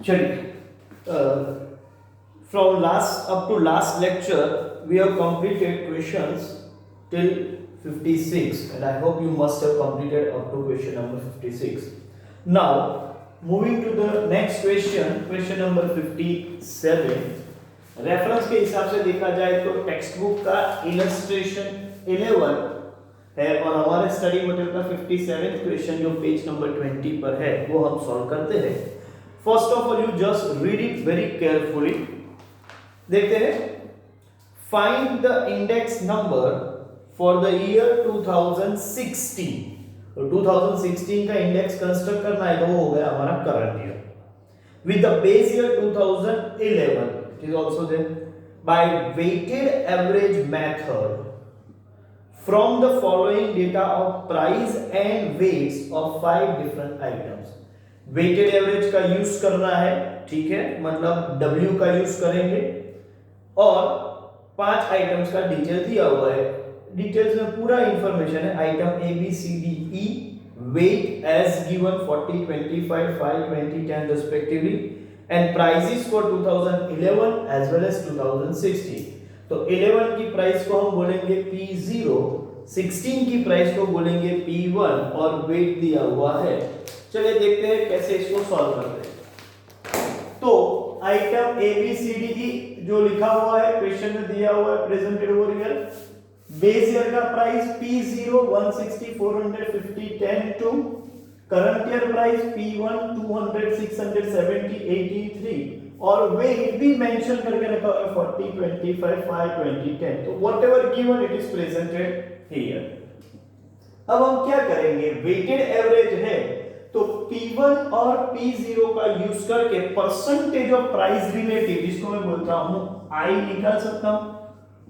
चलिए, from last up to last lecture we have completed questions till 56 and I hope you must have completed up to question number 56. Now moving to the next question number 57. Reference के हिसाब से देखा जाए तो text book का illustration 11 है और हमारे स्टडी मटेरियल का 57th क्वेश्चन जो पेज नंबर 20 पर है वो हम सॉल्व करते हैं. First of all you just read it very carefully. देखते हैं. Find the index number for the year 2016. तो 2016 का इंडेक्स कंस्ट्रक्ट करना है तो वो हो गया हमारा current year with the base year 2011. It is also there by weighted average method from the following data of price and weights of 5 different items. weighted average का यूज करना है, ठीक है, मतलब W का यूज करेंगे और 5 आइटम्स का डिटेल दिया हुआ है. डिटेल्स में पूरा इंफॉर्मेशन है. Item A B C D E weight as given 40 25 5 20 10 respectively and prices for 2011 as well as 2016. तो 11 की प्राइस को हम बोलेंगे P0, 16 की प्राइस को बोलेंगे P1 और वेट दिया हुआ है. चलिए देखते हैं कैसे इसको सॉल्व करते हैं. तो item A B C D E जो लिखा हुआ है क्वेश्चन में दिया हुआ है presented over here. Base year का price P0 160 450 10 2. Current year price P1 200 670 83 और वेट भी मेंशन करके रखा है 40 25 5 20 10. तो whatever given it is presented here. अब हम क्या करेंगे, वेटेड एवरेज है तो P1 और P0 का यूज करके परसेंटेज ऑफ प्राइस रिलेटिव जिसको मैं बोलता हूं I निकाल सकता हूं.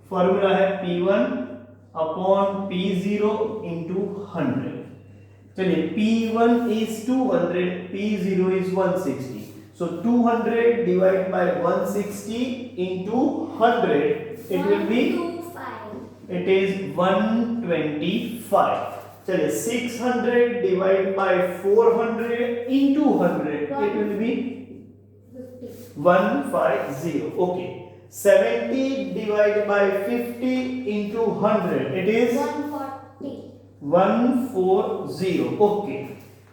फॉर्मूला है P1 अपॉन P0 into 100. चलिए P1 is 200, P0 is 160. So 200 divided by 160 into 100, it will be 125. It is 125. चलिए 600 divided by 400 into 100, it will be 150. Okay. 70 divided by 50 into 100, it is 140. 140. Okay.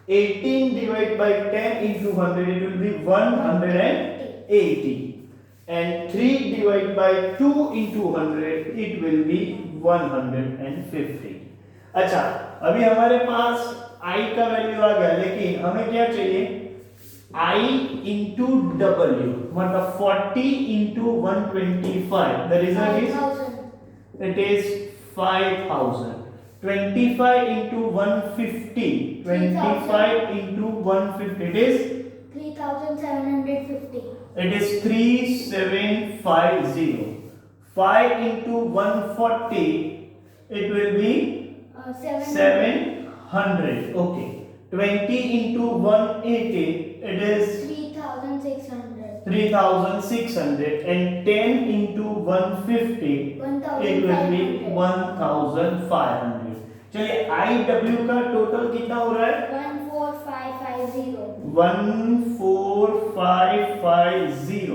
18 divided by 10 into 100, it will be 180. And 3 divided by 2 into 100, it will be 150. अच्छा, अभी हमारे पास I का value आ गया, लेकिन हमें क्या चाहिए, I into W, मतलब 40 into 125. The result is it is 5000. 25 into 150. 25 into 150. It is 3750. It is 3750. 5 into 140. It will be 700. Okay. 20 into 180. It is 3600. 3600. And 10 into 150. It will be 1500. चलिए IW का total कितना हो रहा है 14550. 14550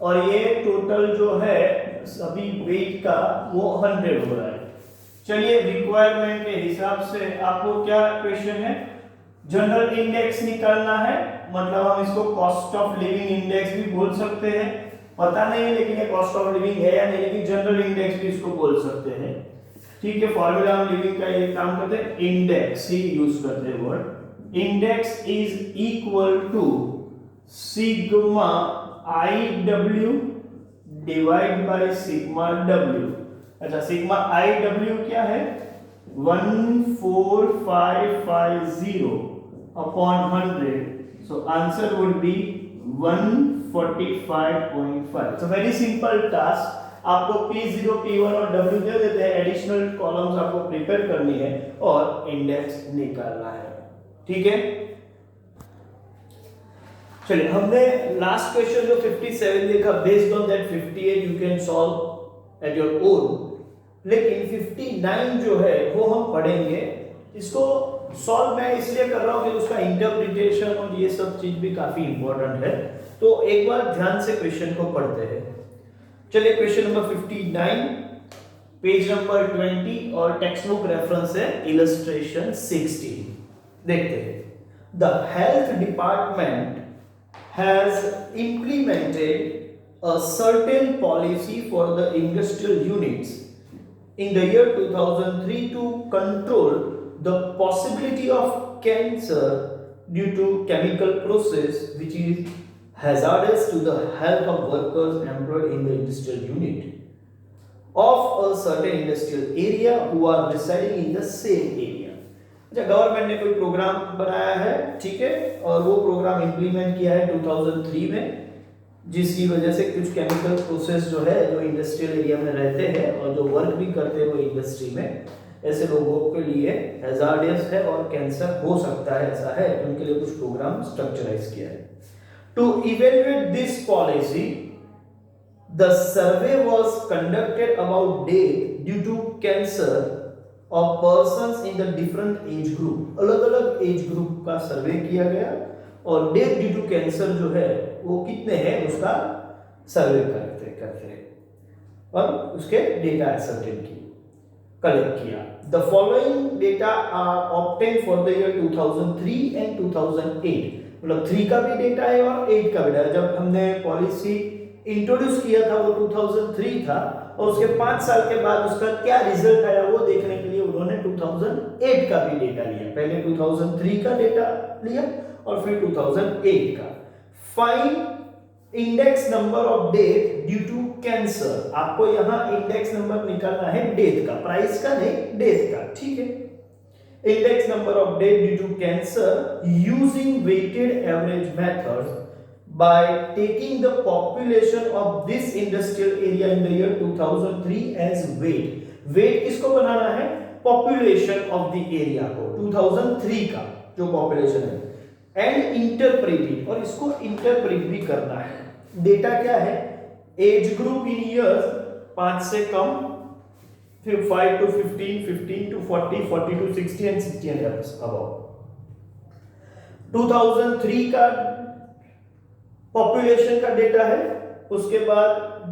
और ये टोटल जो है सभी वेट का वो 100 हो रहा है. चलिए रिक्वायरमेंट के हिसाब से आपको क्या क्वेश्चन है, जनरल इंडेक्स निकालना है, मतलब हम इसको कॉस्ट ऑफ लिविंग इंडेक्स भी बोल सकते हैं, पता नहीं है लेकिन ये कॉस्ट ऑफ लिविंग है या नहीं, लेकिन जनरल इंडेक्स भी इसको बोल सकते हैं. ठीक है. फॉर्मूला हम लिविंग का ये काम करते हैं, इंडेक्स ही यूज करते हैं word. Index is equal to sigma IW divide by sigma W. अच्छा, सिग्मा IW क्या है 14550 upon 100. So answer would be 145.5. So very simple task. आपको P0 P1 और W दे देते हैं, एडिशनल कॉलम्स आपको प्रिपेयर करनी है और इंडेक्स निकालना है. ठीक है. चलिए, हमने लास्ट क्वेश्चन जो 57 देखा, based on that 58 you can solve at your own. लेकिन 59 जो है वो हम पढ़ेंगे, इसको सॉल्व मैं इसलिए कर रहा हूँ कि उसका इंटरप्रिटेशन और ये सब चीज भी काफी इंपॉर्टेंट है। तो एक बार ध्यान से क्वेश्चन को पढ़ते हैं। चलिए क्वेश्चन नंबर 59, पेज नंबर 20 और टेक्स्ट बुक रेफरेंस है इलस्ट्रेशन 16। देखते हैं। The health department has implemented a certain policy for the industrial units in the year 2003 to control the possibility of cancer due to chemical process which is hazardous to the health of workers employed in the industrial unit of a certain industrial area who are residing in the same area। अच्छा, government ने कोई programme बनाया है, ठीक है, और वो programme implement किया है 2003 में, जिसकी वजह से कुछ केमिकल प्रोसेस जो है जो इंडस्ट्रियल एरिया में रहते हैं और जो वर्क भी करते हैं वो इंडस्ट्री में, ऐसे लोगों के लिए हैजार्डियस है और कैंसर हो सकता है, ऐसा है, उनके लिए कुछ प्रोग्राम स्ट्रक्चराइज किया है। To evaluate this policy the survey was conducted about death due to cancer of persons in the different age group. अलग अलग एज ग्रुप का सर्वे किया गया और डेथ ड्यू टू कैंसर जो है वो कितने हैं उसका सर्वे करते और उसके डेटा एसर्टेन की कलेक्ट किया। The following data are obtain for the year 2003 and 2008। मतलब 3 का भी डेटा है और 8 का भी डेटा। जब हमने पॉलिसी इंट्रोड्यूस किया था वो 2003 था और उसके 5 साल के बाद उसका क्या रिजल्ट आया वो देखने के लिए उन्होंने 2008 का भी डेटा लिया। पहले 2003 का डेटा लिया और फिर 2008 का। Find index number of death due to cancer. आपको यहां इंडेक्स नंबर निकालना है डेथ का, प्राइस का नहीं, डेथ का, ठीक है। Index number of death due to cancer using weighted average method by taking the population of this industrial area in the year 2003 as weight। weight किसको बनाना है? population of the area को, 2003 का जो population है, and interpret it, और इसको interpret भी करना है। डेटा क्या है? age group in years 5 से कम, फिर 5 to 15, 15 to 40, 40 to 60 and 60 and above। 2003 का पॉपुलेशन का डेटा है, उसके बाद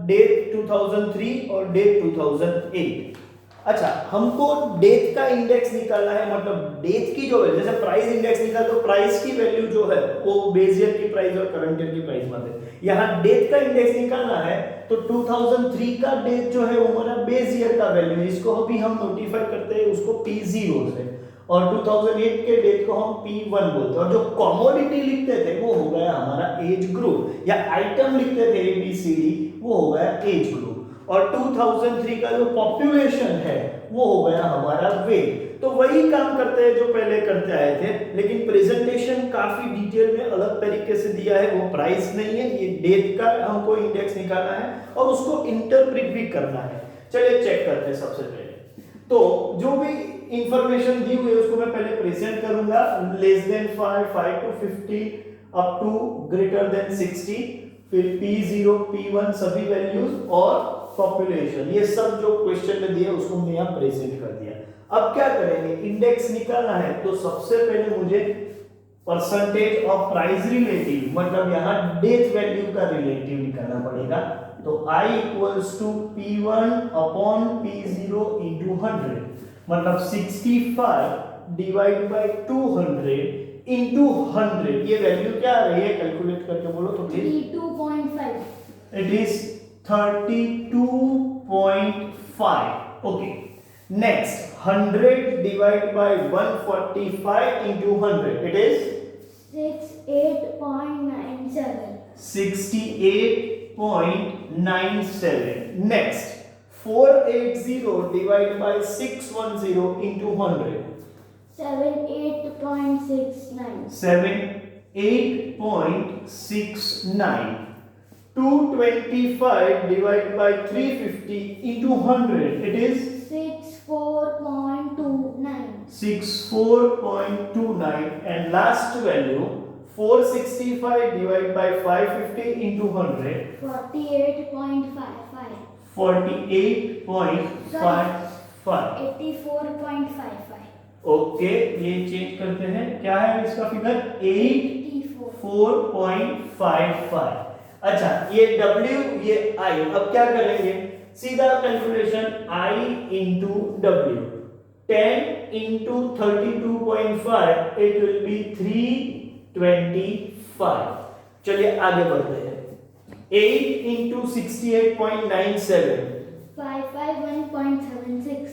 डेथ 2003 और डेथ 2008। अच्छा, हमको डेथ का इंडेक्स निकालना है, मतलब डेथ की जो वैल्यू, जैसे प्राइस इंडेक्स निकाल तो प्राइस की वैल्यू जो है वो बेस ईयर की प्राइस और करंट ईयर की प्राइस में है। यहाँ डेथ का इंडेक्स निकालना है तो 2003 का डेथ जो है वो हमारा बेस ईयर का वैल्यू है, इसको अभी हम नोटिफाई करते हैं उसको P0 से, और 2008 के डेट को हम P1 बोलते हैं। और जो कमोडिटी लिखते थे वो हो गया हमारा एज ग्रुप, या आइटम लिखते थे ABCD वो हो गया एज ग्रुप, और 2003 का जो पॉपुलेशन है वो हो गया हमारा वेट। तो वही काम करते हैं जो पहले करते आए थे, लेकिन प्रेजेंटेशन काफी डिटेल में अलग तरीके से दिया है। वो प्राइस नहीं है, ये डेट का हमको इंडेक्स निकालना है और उसको इंटरप्रेट भी करना है। चलिए चेक करते हैं। सबसे पहले तो जो भी इंफॉर्मेशन दी हुई है उसको मैं पहले प्रेजेंट करूंगा, less than 5, 5 to 50, up to greater than 60, फिर P0, P1 सभी वैल्यूज और पॉपुलेशन, ये सब जो क्वेश्चन में दिया उसको मैं यहां प्रेजेंट कर दिया। अब क्या करेंगे? इंडेक्स निकालना है तो सबसे पहले मुझे परसेंटेज ऑफ प्राइस रिलेटिव, मतलब यहां डेथ वैल्यू का रिलेटिव निकालना पड़ेगा। तो I equals to P1 upon P0 into 100, मतलब 65 डिवाइड बाय 200 into 100। ये वैल्यू क्या आ रही है? कैलकुलेट करके बोलो तो। 32.5। It is 32.5। Okay, next 100 divide by 145 into 100, it is 68.97। 68.97। Next 480 divide by 610 into 100, 78.69। 78.69। 225 divided by 350 into 100, it is 64.29। 64.29। and last value 465 divided by 550 into 100, 48.55। 48.55। 84.55। Okay, ये check करते हैं क्या है इसका फिगर 84.55। अच्छा, ये W ये I, अब क्या करेंगे सीधा calculation I into W, 10 into 32.5 it will be 325। चलिए आगे बढ़ते हैं। 8 इंटू 68.97 551.76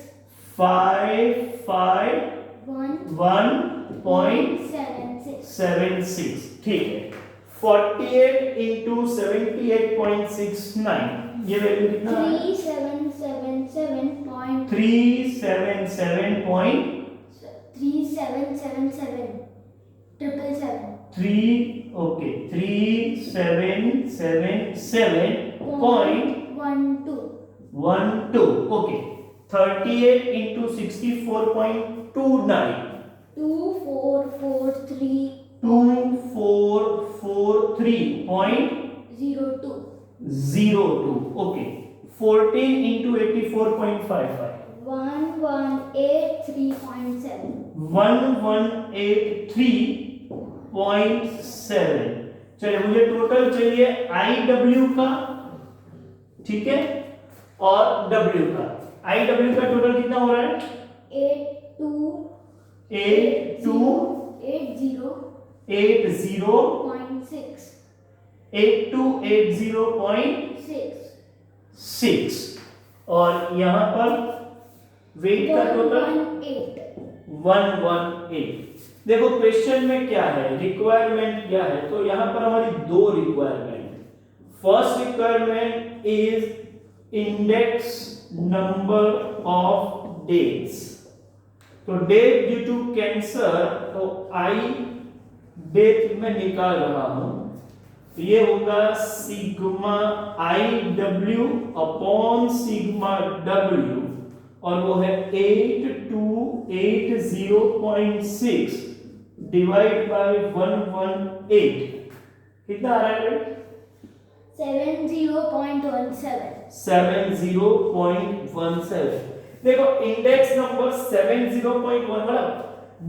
551.76, ठीक है। 48 इंटू 78.69, ये वैल्यू कितना है? 3777 okay 3777.12 okay. 38 into 64.29 2443.02 okay. 14 into 84.55 1183.7। चलिए मुझे टोटल चाहिए IW का, ठीक है, और W का। IW का टोटल कितना हो रहा है? 8280.6 और यहाँ पर वेट का टोटल 118। देखो क्वेश्चन में क्या है, रिक्वायरमेंट क्या है, तो यहाँ पर हमारी दो requirement. First requirement is index number of deaths. तो डेट ड्यू टू कैंसर, तो आई डेट में निकाल रहा हूं, तो ये होगा sigma IW upon sigma W, और वो है 8280.6 डिवाइड बाय 118, कितना आ रहा है? 70.17। देखो इंडेक्स नंबर 70.1 मतलब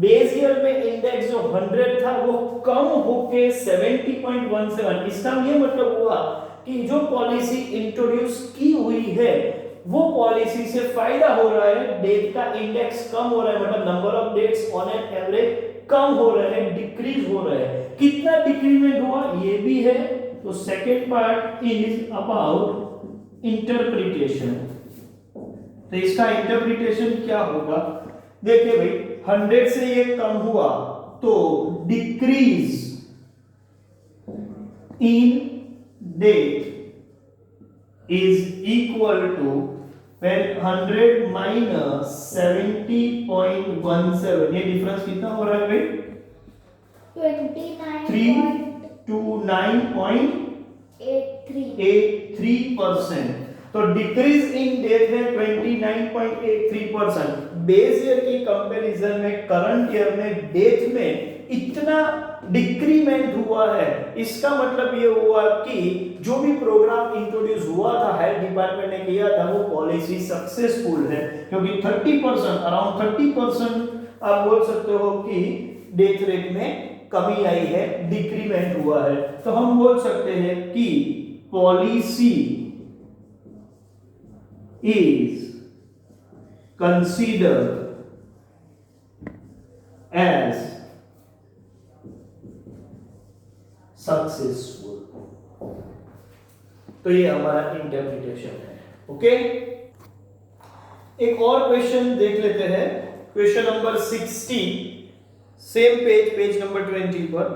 बेस ईयर में इंडेक्स जो 100 था वो कम होके 70.17। इसका ये मतलब हुआ कि जो पॉलिसी इंट्रोड्यूस की हुई है वो पॉलिसी से फायदा हो रहा है, डेट का इंडेक्स कम हो रहा है, मतलब number of dates on an average कम हो रहे हैं, डिक्रीज हो रहे हैं। कितना डिक्रीमेंट हुआ ये भी है। तो second part is about interpretation. तो इसका इंटरप्रिटेशन क्या होगा, देखिए भाई 100 से ये कम हुआ तो decrease in death is equal to when 100 minus 70.17, ये डिफरेंस कितना हो रहा है भाई? 329.83%। तो डिक्रीज इन डेट है 29.83%। बेस ईयर की कंपैरिजन में करंट ईयर में डेट में इतना डिक्रीमेंट हुआ है, इसका मतलब ये हुआ कि जो भी प्रोग्राम इंट्रोड्यूस हुआ था, हेल्थ डिपार्टमेंट ने किया था, वो पॉलिसी सक्सेसफुल है, क्योंकि 30% अराउंड 30% आप बोल सकते हो कि डेथ रेट में कमी आई है, डिक्रीमेंट हुआ है। तो हम बोल सकते हैं कि policy is considered as successful। तो ये हमारा इंटरप्रिटेशन है। ओके, एक और क्वेश्चन देख लेते हैं, question number 60, same page number 20 पर।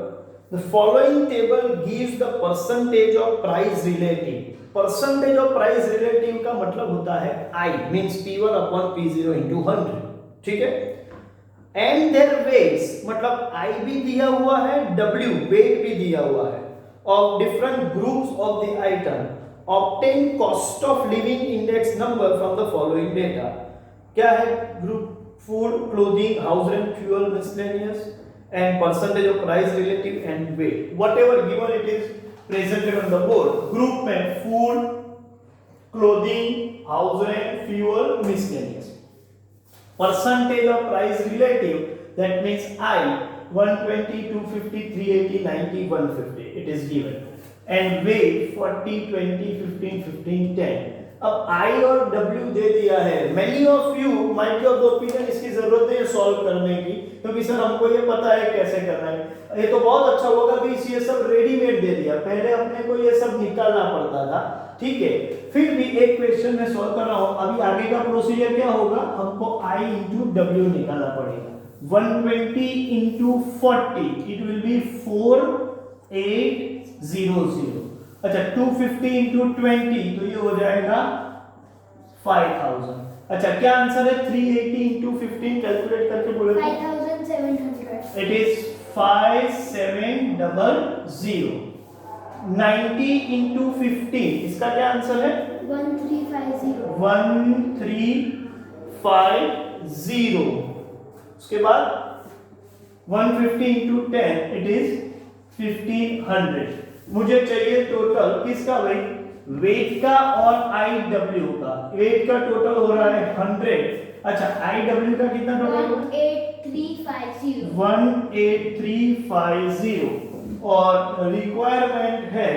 The following table gives the percentage of price relative। Percentage of price relative का मतलब होता है I means P1 upon P0 into 100, ठीक है। एंड देयर वेट्स मतलब I भी दिया हुआ है, W वेट भी दिया हुआ है, of different groups of the item. Obtain cost of living index number from the following data. क्या है? Group food, clothing, house rent, fuel, miscellaneous, and percentage of price relative and weight, whatever given it is presented on the board। group में food, clothing, house rent, fuel, miscellaneous। percentage of price relative, that means I 120, 250, 380, 90, 150 it is given, and weight 40, 20, 15, 15, 10. अब I और W दे दिया है. Many of you might be of the opinion इसकी जरूरत नहीं है solve करने की, क्योंकि सर हमको ये पता है कैसे करना है. ये तो बहुत अच्छा होगा कि ये सब रेडीमेड दे दिया, पहले अपने को ये सब निकालना पड़ता था. ठीक है, फिर भी एक क्वेश्चन में सॉल्व कर रहा हूं. अभी आगे का प्रोसीजर क्या होगा, हमको I into W निकालना पड़ेगा. 120 into 40 it will be 4800. अच्छा 250 into 20 तो ये हो जाएगा 5000. अच्छा क्या आंसर है, 380 into 15 कैलकुलेट करके बोले तो 5700. It is 5700. 90 into 15 इसका क्या आंसर है, 1350. 1350. उसके बाद 150 into 10 इट इज 1500. मुझे चाहिए टोटल किसका, वेट का और IW का. वेट का टोटल हो रहा है 100. अच्छा IW का कितना टोटल, 18350. और रिक्वायरमेंट है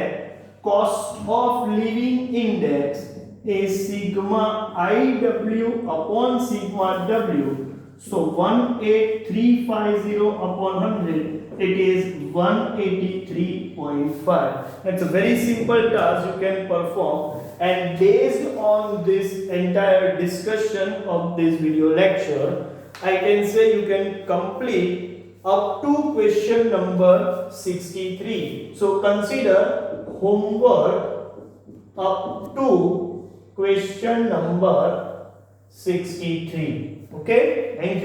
cost of living index is sigma IW upon sigma W. So 18350 upon 100 it is 183.5. That's a very simple task you can perform, and based on this entire discussion of this video lecture I can say you can complete up to question number 63. So consider homework up to question number 63. Okay, thank you.